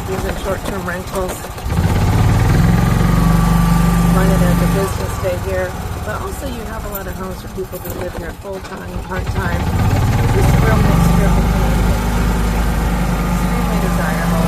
These are short-term rentals. Run it as a business day here. But also you have a lot of homes for people who live here full-time, part-time. Just a real mixture of opinions. Extremely desirable.